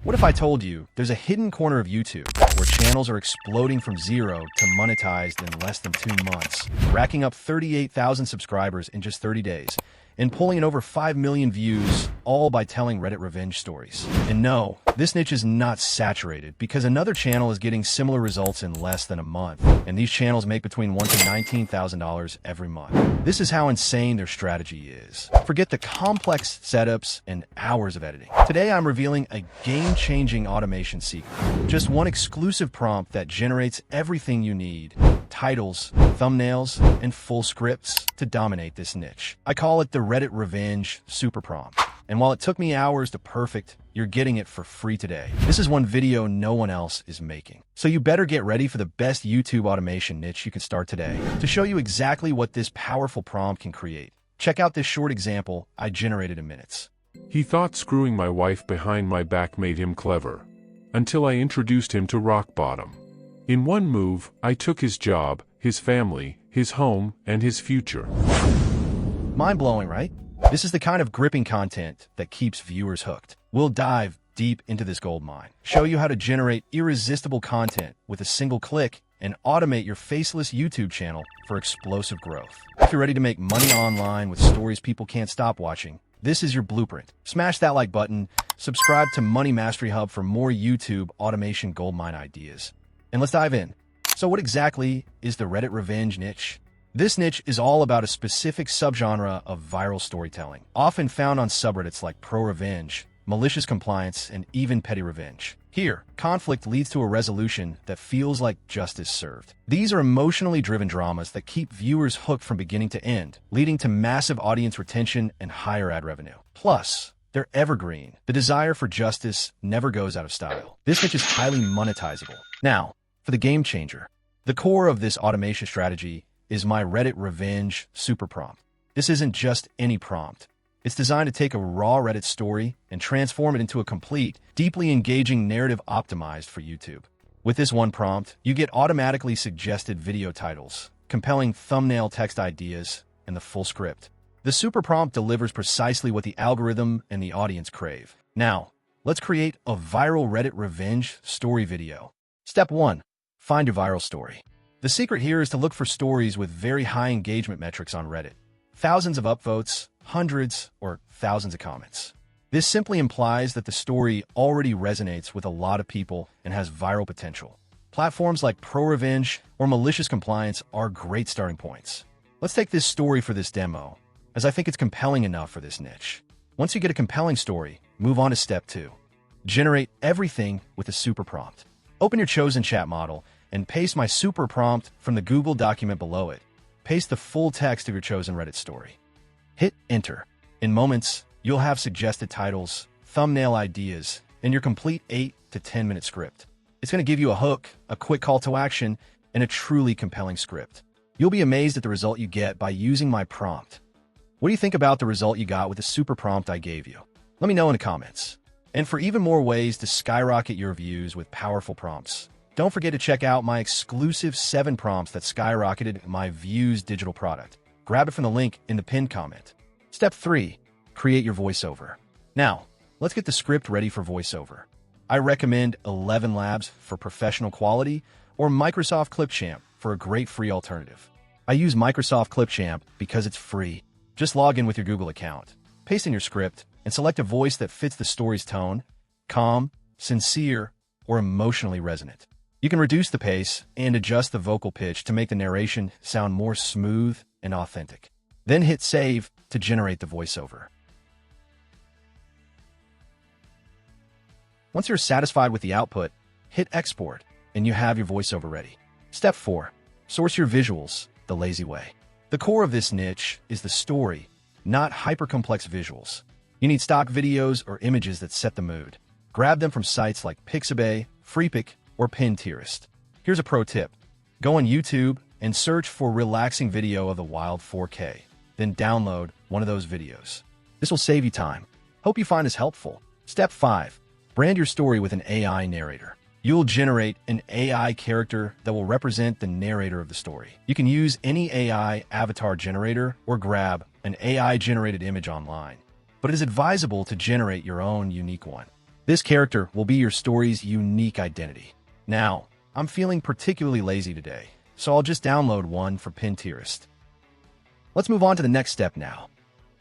What if I told you there's a hidden corner of YouTube where channels are exploding from zero to monetized in less than 2 months, racking up 38,000 subscribers in just 30 days, and pulling in over 5 million views, all by telling Reddit revenge stories? And no, this niche is not saturated because another channel is getting similar results in less than a month, and these channels make between $1,000 to $19,000 every month. This is how insane their strategy is. Forget the complex setups and hours of editing. Today I'm revealing a game-changing automation secret. Just one exclusive prompt that generates everything you need: titles, thumbnails, and full scripts to dominate this niche. I call it the Reddit Revenge Super Prompt. And while it took me hours to perfect, you're getting it for free today. This is one video no one else is making. So you better get ready for the best YouTube automation niche you can start today. To show you exactly what this powerful prompt can create, check out this short example I generated in minutes. He thought screwing my wife behind my back made him clever, until I introduced him to rock bottom. In one move, I took his job, his family, his home, and his future. Mind-blowing, right? This is the kind of gripping content that keeps viewers hooked. We'll dive deep into this gold mine, show you how to generate irresistible content with a single click, and automate your faceless YouTube channel for explosive growth. If you're ready to make money online with stories people can't stop watching, this is your blueprint. Smash that like button, subscribe to Money Mastery Hub for more YouTube automation goldmine ideas. And let's dive in. So what exactly is the Reddit revenge niche? This niche is all about a specific subgenre of viral storytelling, often found on subreddits like pro-revenge, malicious compliance, and even petty revenge. Here, conflict leads to a resolution that feels like justice served. These are emotionally driven dramas that keep viewers hooked from beginning to end, leading to massive audience retention and higher ad revenue. Plus, they're evergreen. The desire for justice never goes out of style. This niche is highly monetizable. Now, for the game changer. The core of this automation strategy is my Reddit Revenge Super Prompt. This isn't just any prompt. It's designed to take a raw Reddit story and transform it into a complete, deeply engaging narrative optimized for YouTube. With this one prompt, you get automatically suggested video titles, compelling thumbnail text ideas, and the full script. The Super Prompt delivers precisely what the algorithm and the audience crave. Now, let's create a viral Reddit revenge story video. Step 1. Find your viral story. The secret here is to look for stories with very high engagement metrics on Reddit. Thousands of upvotes, hundreds, or thousands of comments. This simply implies that the story already resonates with a lot of people and has viral potential. Platforms like pro-revenge or malicious compliance are great starting points. Let's take this story for this demo, as I think it's compelling enough for this niche. Once you get a compelling story, move on to step 2. Generate everything with a super prompt. Open your chosen chat model and paste my super prompt from the Google document below it. Paste the full text of your chosen Reddit story. Hit enter. In moments, you'll have suggested titles, thumbnail ideas, and your complete 8 to 10 minute script. It's going to give you a hook, a quick call to action, and a truly compelling script. You'll be amazed at the result you get by using my prompt. What do you think about the result you got with the super prompt I gave you? Let me know in the comments. And for even more ways to skyrocket your views with powerful prompts, don't forget to check out my exclusive 7 prompts that skyrocketed my views digital product. Grab it from the link in the pinned comment. Step 3. Create your voiceover. Now, let's get the script ready for voiceover. I recommend 11 Labs for professional quality or Microsoft Clipchamp for a great free alternative. I use Microsoft Clipchamp because it's free. Just log in with your Google account, paste in your script, and select a voice that fits the story's tone: calm, sincere, or emotionally resonant. You can reduce the pace and adjust the vocal pitch to make the narration sound more smooth and authentic. Then hit save to generate the voiceover. Once you're satisfied with the output, hit export, and you have your voiceover ready. Step 4. Source your visuals the lazy way. The core of this niche is the story, not hyper-complex visuals. You need stock videos or images that set the mood. Grab them from sites like Pixabay, Freepik, or Pinterest. Here's a pro tip. Go on YouTube and search for relaxing video of the wild 4K. Then download one of those videos. This will save you time. Hope you find this helpful. Step 5. Brand your story with an AI narrator. You'll generate an AI character that will represent the narrator of the story. You can use any AI avatar generator or grab an AI-generated image online, but it is advisable to generate your own unique one. This character will be your story's unique identity. Now, I'm feeling particularly lazy today, so I'll just download one for Pinterest. Let's move on to the next step now.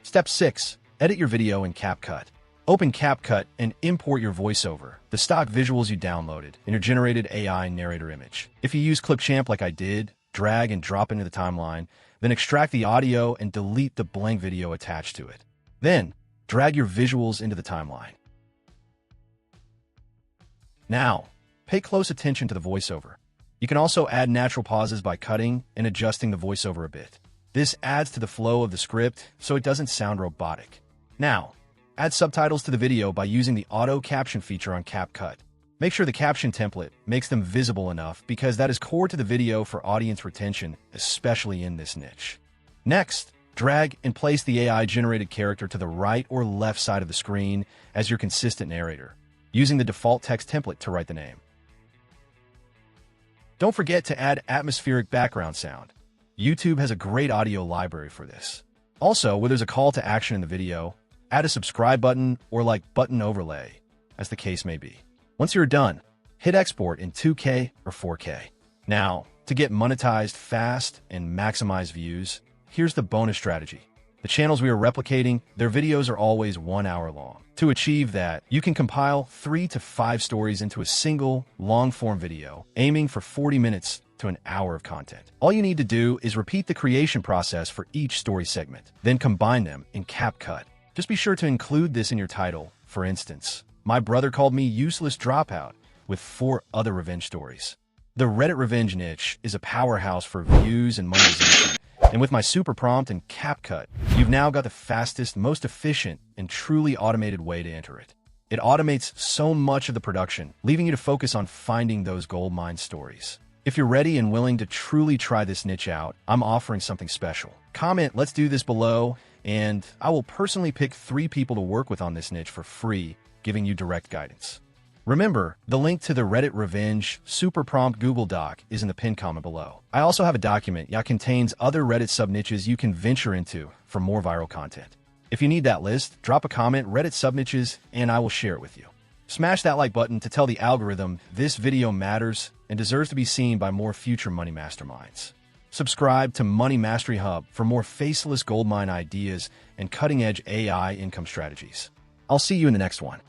Step 6. Edit your video in CapCut. Open CapCut and import your voiceover, the stock visuals you downloaded, and your generated AI narrator image. If you use Clipchamp like I did, drag and drop into the timeline, then extract the audio and delete the blank video attached to it. Then, drag your visuals into the timeline. Now, pay close attention to the voiceover. You can also add natural pauses by cutting and adjusting the voiceover a bit. This adds to the flow of the script so it doesn't sound robotic. Now, add subtitles to the video by using the auto caption feature on CapCut. Make sure the caption template makes them visible enough because that is core to the video for audience retention, especially in this niche. Next, drag and place the AI-generated character to the right or left side of the screen as your consistent narrator, using the default text template to write the name. Don't forget to add atmospheric background sound. YouTube has a great audio library for this. Also, where there's a call to action in the video, add a subscribe button or like button overlay, as the case may be. Once you're done, hit export in 2K or 4K. Now, to get monetized fast and maximize views, here's the bonus strategy. The channels we are replicating, their videos are always 1 hour long. To achieve that, you can compile 3 to 5 stories into a single, long-form video, aiming for 40 minutes to an hour of content. All you need to do is repeat the creation process for each story segment, then combine them in CapCut. Just be sure to include this in your title. For instance, my brother called me useless dropout with 4 other revenge stories. The Reddit revenge niche is a powerhouse for views and monetization. And with my super prompt and CapCut, you've now got the fastest, most efficient, and truly automated way to enter it. It automates so much of the production, leaving you to focus on finding those goldmine stories. If you're ready and willing to truly try this niche out, I'm offering something special. Comment, "Let's do this" below, and I will personally pick 3 people to work with on this niche for free, giving you direct guidance. Remember, the link to the Reddit Revenge Super Prompt Google Doc is in the pinned comment below. I also have a document that contains other Reddit sub-niches you can venture into for more viral content. If you need that list, drop a comment, Reddit sub-niches, and I will share it with you. Smash that like button to tell the algorithm this video matters and deserves to be seen by more future money masterminds. Subscribe to Money Mastery Hub for more faceless goldmine ideas and cutting-edge AI income strategies. I'll see you in the next one.